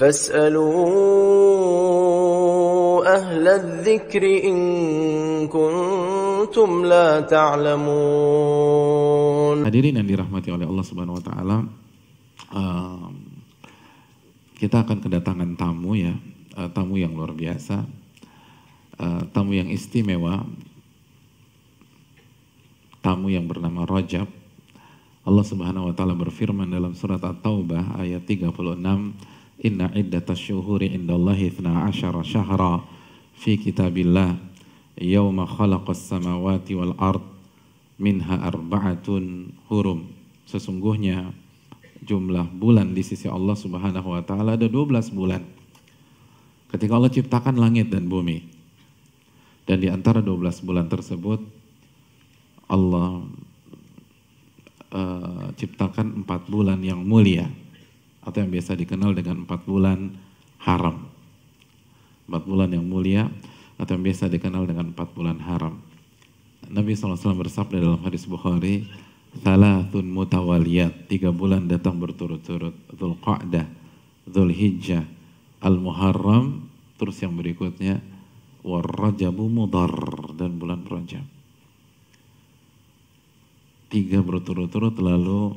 فاسألوا أهل الذكر إن كنتم لا تعلمون. Hadirin yang dirahmati oleh Allah Subhanahu wa taala, kita akan kedatangan tamu ya, tamu yang luar biasa, tamu yang istimewa, tamu yang bernama Rajab. Allah Subhanahu wa taala berfirman dalam surat At-Taubah ayat 36, "Inna iddatash syuhuri indallahi 12 syahra fi kitabillah yauma khalaqas samawati wal ard minha arba'atun hurum." Sesungguhnya jumlah bulan di sisi Allah Subhanahu wa taala ada 12 bulan. Ketika Allah ciptakan langit dan bumi. Dan di antara 12 bulan tersebut Allah ciptakan 4 bulan yang mulia atau yang biasa dikenal dengan 4 bulan haram. 4 bulan yang mulia atau yang biasa dikenal dengan 4 bulan haram. Nabi SAW bersabda dalam hadis Bukhari, "Thalathun mutawaliyat", 3 bulan datang berturut-turut, Dzulqa'dah, Dzulhijjah, Al-Muharram, terus yang berikutnya War-Rajabu Mudhar, dan bulan Rajab. 3 berturut-turut, lalu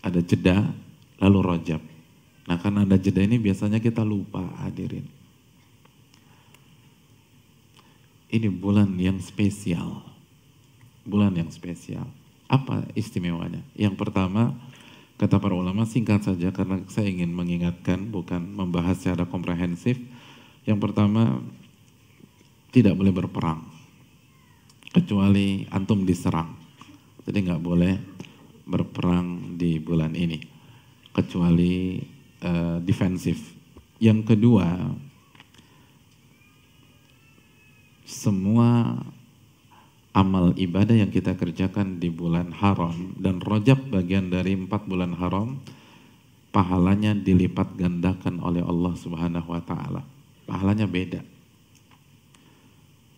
ada jeda, lalu Rajab. Nah, karena ada jeda ini biasanya kita lupa, hadirin. Ini bulan yang spesial. Bulan yang spesial. Apa istimewanya? Yang pertama, kata para ulama, singkat saja karena saya ingin mengingatkan, bukan membahas secara komprehensif. Yang pertama, tidak boleh berperang. Kecuali antum diserang. Jadi nggak boleh berperang di bulan ini. Kecuali defensif. Yang kedua, semua amal ibadah yang kita kerjakan di bulan haram, dan Rajab bagian dari 4 bulan haram, pahalanya dilipat gandakan oleh Allah Subhanahu wa taala. Pahalanya beda.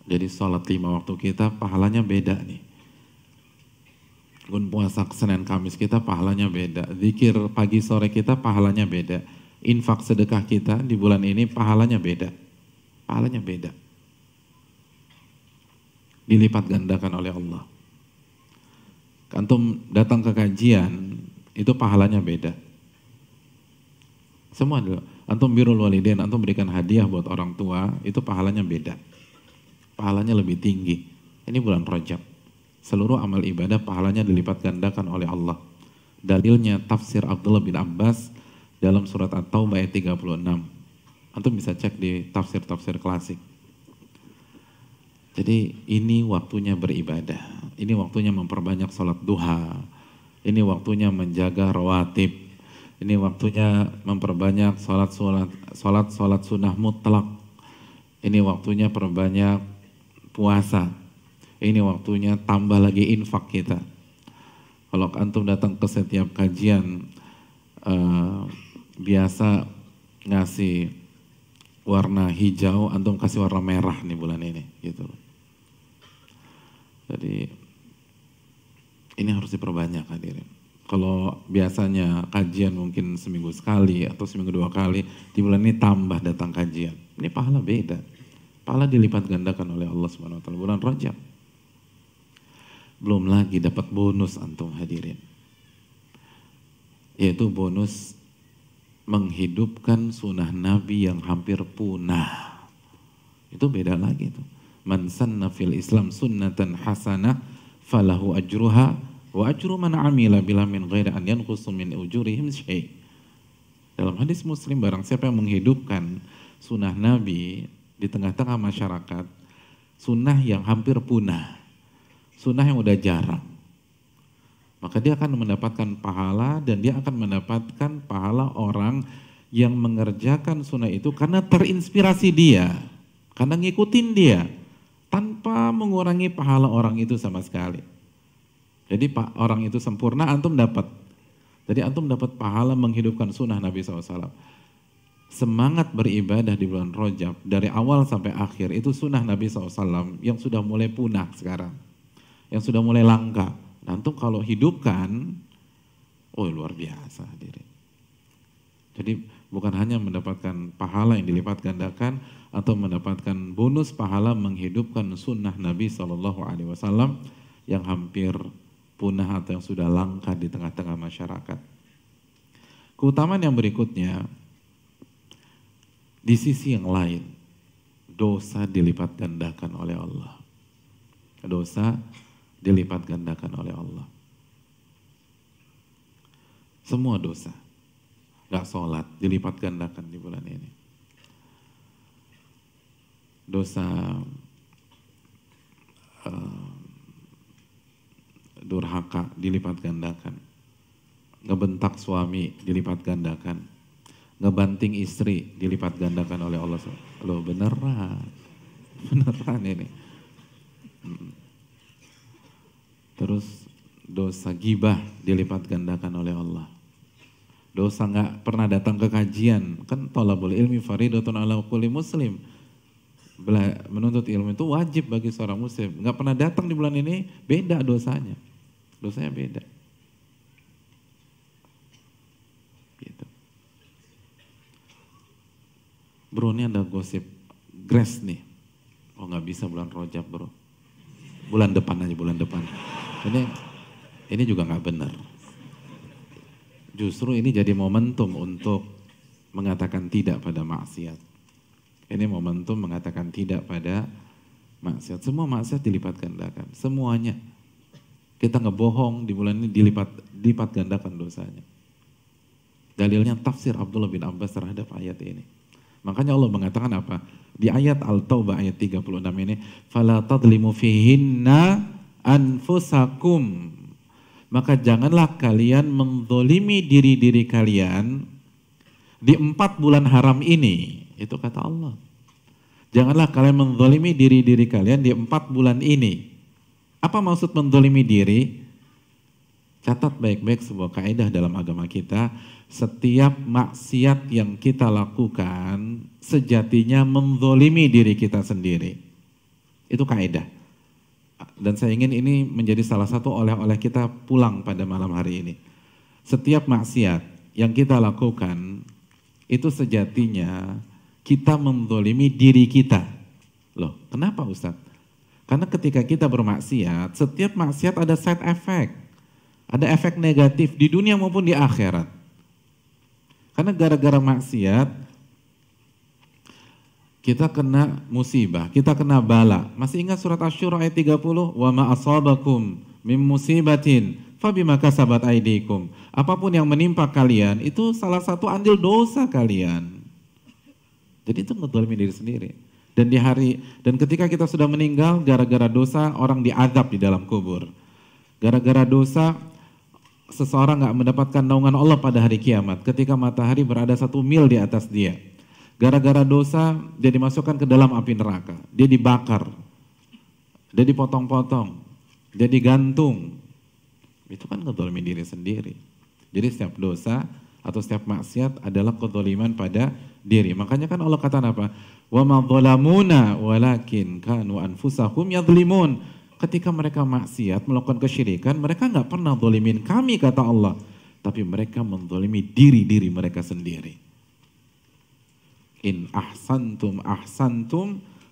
Jadi sholat 5 waktu kita pahalanya beda nih. Puasa Senin Kamis kita pahalanya beda. Zikir pagi sore kita pahalanya beda. Infak sedekah kita di bulan ini pahalanya beda. Pahalanya beda. Dilipat gandakan oleh Allah. Antum datang ke kajian, itu pahalanya beda. Semua dulu. Antum birrul walidain, antum berikan hadiah buat orang tua, itu pahalanya beda. Pahalanya lebih tinggi. Ini bulan Rajab. Seluruh amal ibadah pahalanya dilipat gandakan oleh Allah. Dalilnya tafsir Abdullah bin Abbas dalam surat At-Taubah ayat 36. Antum bisa cek di tafsir-tafsir klasik. Jadi ini waktunya beribadah. Ini waktunya memperbanyak sholat duha. Ini waktunya menjaga rawatib. Ini waktunya memperbanyak sholat sunnah mutlak. Ini waktunya perbanyak puasa. Ini waktunya tambah lagi infak kita. Kalau antum datang ke setiap kajian, biasa ngasih warna hijau, antum kasih warna merah nih bulan ini, gitu. Jadi ini harus diperbanyak, hadirin. Kalau biasanya kajian mungkin seminggu sekali atau seminggu 2 kali, di bulan ini tambah datang kajian. Ini pahala beda. Pahala dilipat gandakan oleh Allah Subhanahu wa taala bulan Rajab. Belum lagi dapat bonus antum, hadirin. Yaitu bonus menghidupkan sunnah Nabi yang hampir punah. Itu beda lagi tuh. Man sanna fil Islam sunnatan hasanah falahu ajruha wa ajru man amila bila min ghairi an yanqusu min ujurihim syai'. Dalam hadis Muslim, barang siapa yang menghidupkan sunnah Nabi di tengah-tengah masyarakat, sunnah yang hampir punah, sunnah yang udah jarang, maka dia akan mendapatkan pahala, dan dia akan mendapatkan pahala orang yang mengerjakan sunnah itu karena terinspirasi dia, karena ngikutin dia, tanpa mengurangi pahala orang itu sama sekali. Jadi orang itu sempurna, antum dapat. Jadi antum dapat pahala menghidupkan sunnah Nabi SAW. Semangat beribadah di bulan Rajab dari awal sampai akhir itu sunnah Nabi SAW yang sudah mulai punah sekarang, yang sudah mulai langka. Antum kalau hidupkan, oh luar biasa hadirin. Jadi Bukan hanya mendapatkan pahala yang dilipat gandakan atau mendapatkan bonus pahala menghidupkan sunnah Nabi SAW yang hampir punah atau yang sudah langka di tengah-tengah masyarakat. Keutamaan yang berikutnya, di sisi yang lain, dosa dilipat gandakan oleh Allah. Dosa dilipat gandakan oleh Allah. Semua dosa, gak sholat, dilipat gandakan di bulan ini. Dosa durhaka dilipat gandakan. Ngebentak suami dilipat gandakan. Ngebanting istri dilipat gandakan oleh Allah. Loh beneran ini. Terus dosa gibah dilipat gandakan oleh Allah. Dosa nggak pernah datang ke kajian, kan thalabul ilmi faridatun ala kulli muslim. Menuntut ilmu itu wajib bagi seorang muslim. Nggak pernah datang di bulan ini, beda dosanya. Dosanya beda. Gitu. Bro, ini ada gosip Grace nih. Oh nggak bisa bulan Rajab bro. Bulan depan aja, bulan depan. Ini juga nggak benar. Justru ini jadi momentum untuk mengatakan tidak pada maksiat. Ini momentum mengatakan tidak pada maksiat. Semua maksiat dilipat gandakan, semuanya. Kita ngebohong di bulan ini dilipat gandakan dosanya. Dalilnya tafsir Abdullah bin Abbas terhadap ayat ini. Makanya Allah mengatakan apa? Di ayat Al-Taubah ayat 36 ini, fala tadlimu fihinna anfusakum. Maka janganlah kalian menzolimi diri-diri kalian di 4 bulan haram ini. Itu kata Allah. Janganlah kalian menzolimi diri-diri kalian di 4 bulan ini. Apa maksud menzolimi diri? Catat baik-baik sebuah kaidah dalam agama kita. Setiap maksiat yang kita lakukan sejatinya menzolimi diri kita sendiri. Itu kaidah. Dan saya ingin ini menjadi salah satu oleh-oleh kita pulang pada malam hari ini. Setiap maksiat yang kita lakukan itu sejatinya kita menzolimi diri kita. Loh, kenapa Ustaz? Karena ketika kita bermaksiat, setiap maksiat ada side effect. Ada efek negatif di dunia maupun di akhirat. Karena gara-gara maksiat, kita kena musibah, kita kena bala. Masih ingat surat Asy-Syura ayat 30? Wa ma asabakum mim musibatin fabima kasabat aydikum. Apapun yang menimpa kalian itu salah satu andil dosa kalian. Jadi itu ngedzalimin diri sendiri. Dan ketika kita sudah meninggal gara-gara dosa, orang diazab di dalam kubur. Gara-gara dosa seseorang nggak mendapatkan naungan Allah pada hari kiamat ketika matahari berada 1 mil di atas dia. Gara-gara dosa dia dimasukkan ke dalam api neraka, dia dibakar, dia dipotong-potong, dia digantung. Itu kan ngedzalimin diri sendiri. Jadi setiap dosa atau setiap maksiat adalah kedzaliman pada diri. Makanya kan Allah kata apa? Wa ma dhalamuna walakin kanu anfusahum yadhlimun. Ketika mereka maksiat, melakukan kesyirikan, mereka nggak pernah zalimin kami, kata Allah. Tapi mereka menzalimi diri-diri mereka sendiri. In ahsantum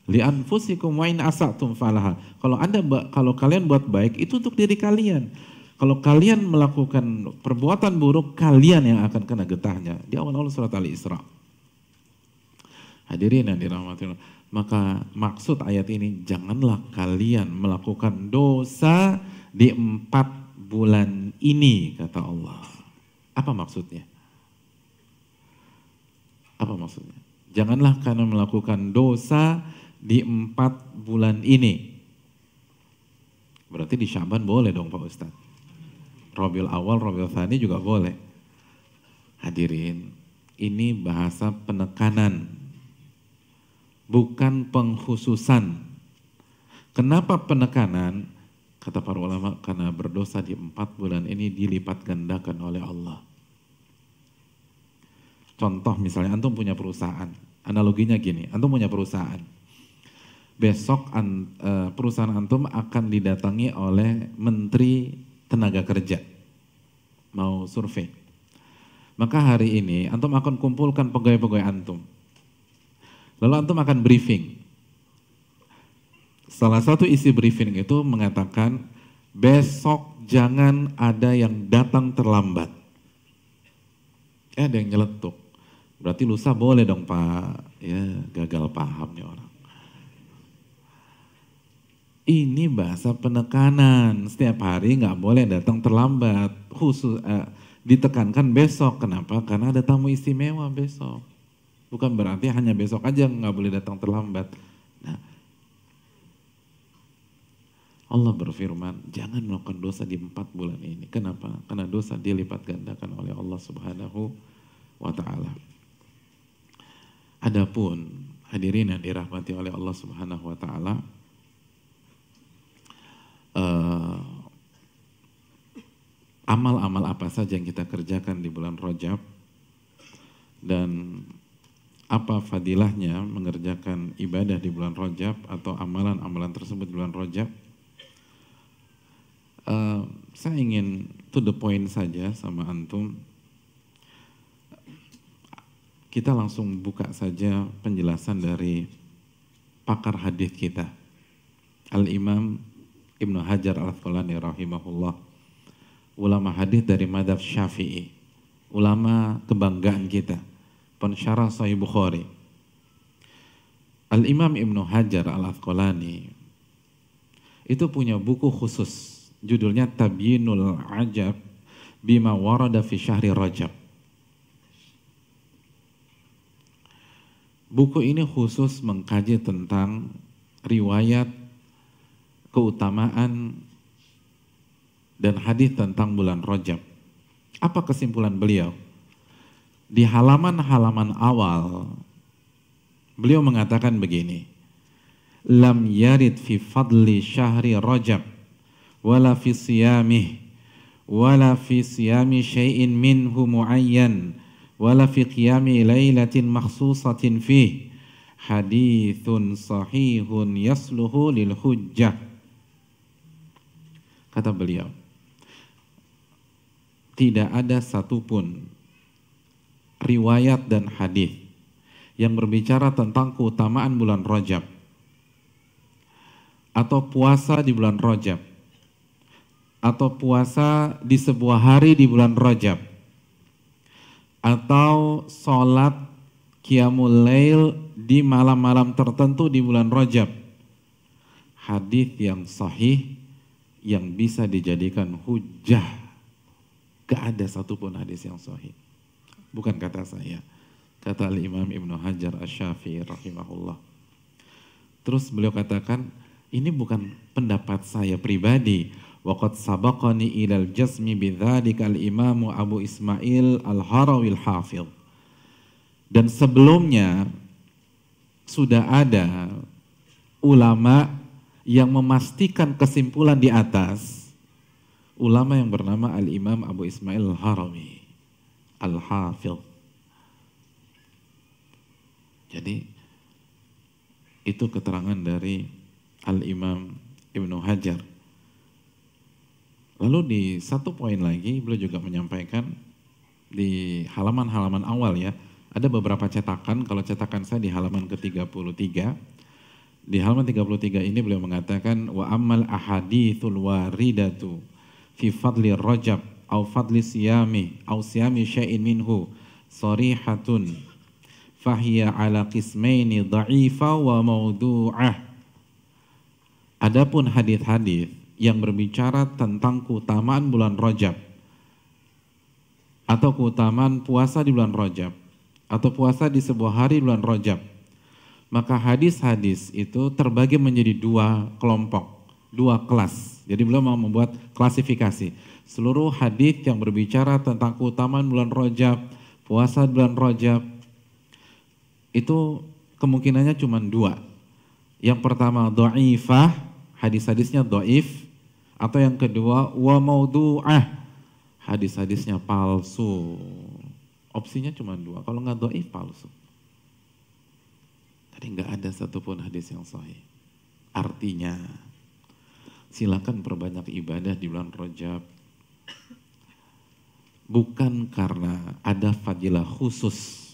li anfusikum wa in asatum falaha. Kalau kalian buat baik, itu untuk diri kalian. Kalau kalian melakukan perbuatan buruk, kalian yang akan kena getahnya. Di awal-awal surat Al-Isra. Hadirin yang dirahmati Allah. Maka maksud ayat ini, janganlah kalian melakukan dosa di 4 bulan ini, kata Allah. Apa maksudnya? Apa maksudnya? Janganlah kalian melakukan dosa di 4 bulan ini. Berarti di Syaban boleh dong Pak Ustadz. Rabiul Awal, Rabiul Tsani juga boleh. Hadirin, ini bahasa penekanan, bukan pengkhususan. Kenapa penekanan? Kata para ulama, karena berdosa di 4 bulan ini dilipat gandakan oleh Allah. Contoh misalnya, antum punya perusahaan. Analoginya gini, antum punya perusahaan. Besok perusahaan antum akan didatangi oleh Menteri Tenaga Kerja. Mau survei. Maka hari ini antum akan kumpulkan pegawai-pegawai antum. Lalu antum akan briefing. Salah satu isi briefing itu mengatakan, besok jangan ada yang datang terlambat. Ada yang nyeletuk. Berarti lusa boleh dong Pak. Ya gagal paham nih orang. Ini bahasa penekanan. Setiap hari nggak boleh datang terlambat. Khusus ditekankan besok. Kenapa? Karena ada tamu istimewa besok. Bukan berarti hanya besok aja nggak boleh datang terlambat. Nah, Allah berfirman, jangan melakukan dosa di 4 bulan ini. Kenapa? Karena dosa dilipat gandakan oleh Allah Subhanahu wa Ta'ala. Adapun hadirin yang dirahmati oleh Allah Subhanahu wa Ta'ala, amal-amal apa saja yang kita kerjakan di bulan Rajab dan apa fadilahnya mengerjakan ibadah di bulan Rajab atau amalan-amalan tersebut di bulan Rajab. Saya ingin to the point saja sama antum. Kita langsung buka saja penjelasan dari pakar hadis kita, Al-Imam Ibnu Hajar Al-Asqalani rahimahullah, ulama hadis dari mazhab Syafi'i, ulama kebanggaan kita, pensyarah Sahih Bukhari. Al-Imam Ibnu Hajar Al-Asqalani itu punya buku khusus, judulnya Tabyinul Ajab Bima Warada fi Syahri Rajab. Buku ini khusus mengkaji tentang riwayat, keutamaan, dan hadis tentang bulan Rajab. Apa kesimpulan beliau? Di halaman-halaman awal, beliau mengatakan begini, Lam yarid fi fadli syahri Rajab, wala fi siyamih, wala fi siyami syai'in minhu muayyan, wala fi qiyami lailatin makhsusatin fih, hadithun sahihun yasluhu lil hujjah. Kata beliau, tidak ada satupun riwayat dan hadis yang berbicara tentang keutamaan bulan Rajab atau puasa di bulan Rajab atau puasa di sebuah hari di bulan Rajab atau sholat qiyamul lail di malam-malam tertentu di bulan Rajab, hadis yang sahih yang bisa dijadikan hujjah. Gak ada satupun hadis yang sahih. Bukan kata saya, kata Al-Imam Ibnu Hajar Asy-Syafi'i rahimahullah. Terus beliau katakan, ini bukan pendapat saya pribadi. Waqad sabaqani ilal jazmi bidzalika al-Imam Abu Ismail Al-Harawi Al-Hafidh. Dan sebelumnya sudah ada ulama yang memastikan kesimpulan di atas, ulama yang bernama Al-Imam Abu Ismail Al-Harawi Al-Hafidh. Jadi itu keterangan dari Al-Imam Ibnu Hajar. Lalu di satu poin lagi beliau juga menyampaikan di halaman-halaman awal ya, ada beberapa cetakan. Kalau cetakan saya di halaman ke-33. Di halaman 33 ini beliau mengatakan, wa ammal ahadithul waridatu fi fadli Rajab au fadli siyami au siyami syai'in minhu sarihatun fahiya ala qismaini dha'ifa wa maudu'ah. Adapun hadis-hadis yang berbicara tentang keutamaan bulan Rajab atau keutamaan puasa di bulan Rajab atau puasa di sebuah hari bulan Rajab, maka hadis-hadis itu terbagi menjadi 2 kelompok, 2 kelas. Jadi beliau mau membuat klasifikasi. Seluruh hadis yang berbicara tentang keutamaan bulan Rajab, puasa bulan Rajab, itu kemungkinannya cuma 2. Yang pertama dhaifah, hadis-hadisnya dhaif, atau yang kedua wa maudu'ah, hadis-hadisnya palsu. Opsinya cuma 2, kalau nggak dhaif palsu. Jadi nggak ada satupun hadis yang sahih. Artinya, silakan perbanyak ibadah di bulan Rajab. bukan karena ada fadilah khusus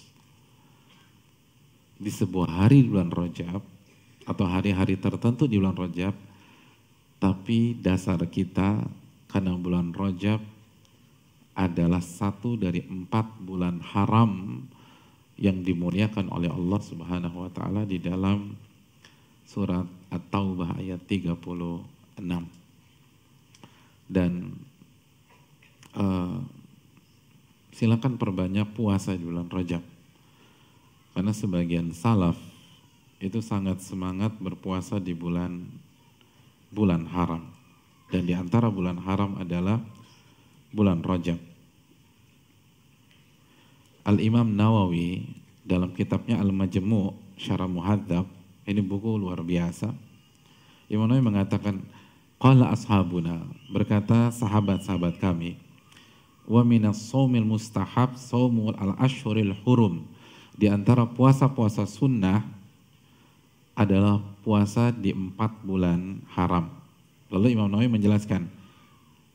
di sebuah hari di bulan Rajab atau hari-hari tertentu di bulan Rajab, tapi dasar kita karena bulan Rajab adalah satu dari 4 bulan haram yang dimuliakan oleh Allah Subhanahu wa taala di dalam surat At-Taubah ayat 36. Dan silakan perbanyak puasa di bulan Rajab. Karena sebagian salaf itu sangat semangat berpuasa di bulan haram. Dan di antara bulan haram adalah bulan Rajab. Al-Imam Nawawi dalam kitabnya Al-Majmu' Syarah Muhadzab, ini buku luar biasa. Imam Nawawi mengatakan, qala ashabuna, berkata sahabat-sahabat kami, wa minas shaumil mustahab shaumul al-ashhuril hurum. Di antara puasa-puasa sunnah adalah puasa di 4 bulan haram. Lalu Imam Nawawi menjelaskan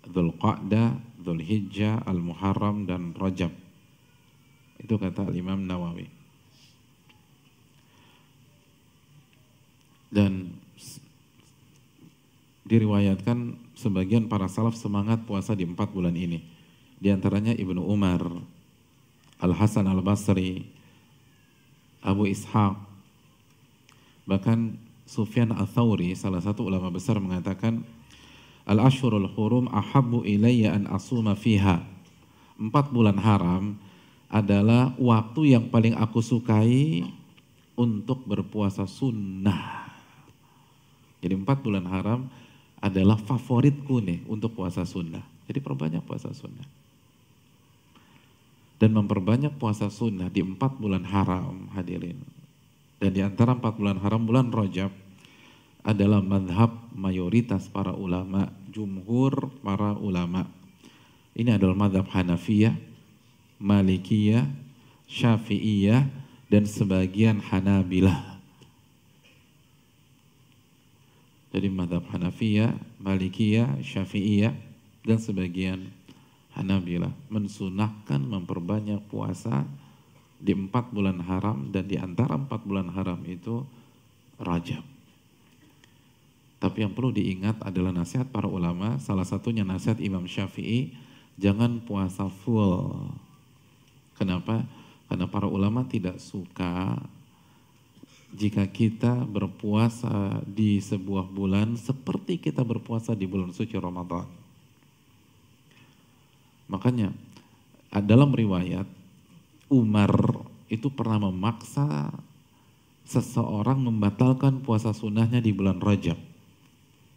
Dzulqa'dah, Dzulhijjah, Al-Muharram, dan Rajab. Itu kata Imam Nawawi. Dan diriwayatkan sebagian para salaf semangat puasa di 4 bulan ini. Di antaranya Ibnu Umar, Al-Hasan Al-Basri, Abu Ishaq, bahkan Sufyan Ats-Tsauri, salah satu ulama besar, mengatakan Al-Ashhurul Hurum ahabbu ilayya an asuma fiha. 4 bulan haram adalah waktu yang paling aku sukai untuk berpuasa sunnah. Jadi 4 bulan haram adalah favoritku nih untuk puasa sunnah. Jadi perbanyak puasa sunnah. Dan memperbanyak puasa sunnah di 4 bulan haram, hadirin. Dan di antara 4 bulan haram, bulan Rajab adalah madhab mayoritas para ulama, jumhur para ulama. Ini adalah madhab Hanafiyah, Malikiyah, Syafi'iyah, dan sebagian Hanabilah. Jadi madhab Hanafiyah, Malikiyah, Syafi'iyah, dan sebagian Hanabilah mensunahkan memperbanyak puasa di 4 bulan haram, dan di antara 4 bulan haram itu Rajab. Tapi yang perlu diingat adalah nasihat para ulama, salah satunya nasihat Imam Syafi'i, jangan puasa full. Kenapa? Karena para ulama tidak suka jika kita berpuasa di sebuah bulan seperti kita berpuasa di bulan suci Ramadan. Makanya dalam riwayat Umar itu pernah memaksa seseorang membatalkan puasa sunnahnya di bulan Rajab.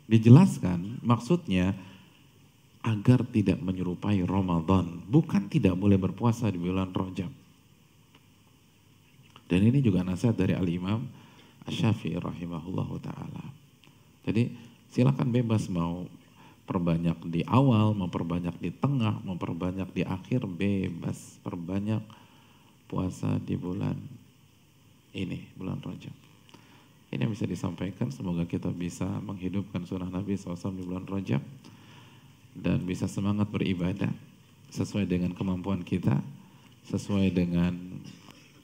Dijelaskan maksudnya agar tidak menyerupai Ramadan, bukan tidak boleh berpuasa di bulan Rajab. Dan ini juga nasihat dari Al-Imam Asy-Syafi'i rahimahullahu ta'ala. Jadi silakan bebas mau perbanyak di awal, mau perbanyak di tengah, mau perbanyak di akhir, bebas. Perbanyak puasa di bulan ini, bulan Rajab. Ini yang bisa disampaikan, semoga kita bisa menghidupkan sunnah Nabi SAW di bulan Rajab dan bisa semangat beribadah sesuai dengan kemampuan kita, sesuai dengan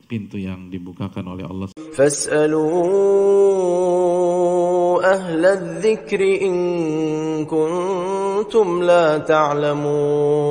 pintu yang dibukakan oleh Allah. Fas'alu ahla dzikri in kuntum la ta'lamun.